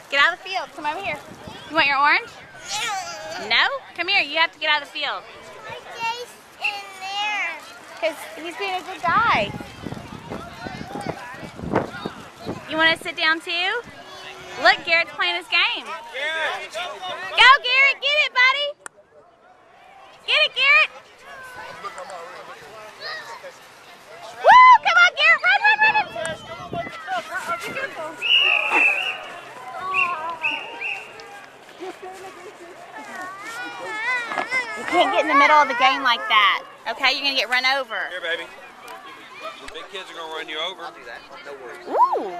Get out of the field. Come over here. You want your orange? No? Come here. You have to get out of the field. In there. Because he's being a good guy. You want to sit down too? Look, Garrett's playing his game. Go, Garrett. Get it, buddy. Get it, Garrett. Woo! Come on, Garrett. Run. You can't get in the middle of the game like that. Okay, you're going to get run over. Here, baby. The big kids are going to run you over. I'll do that. No worries. Ooh.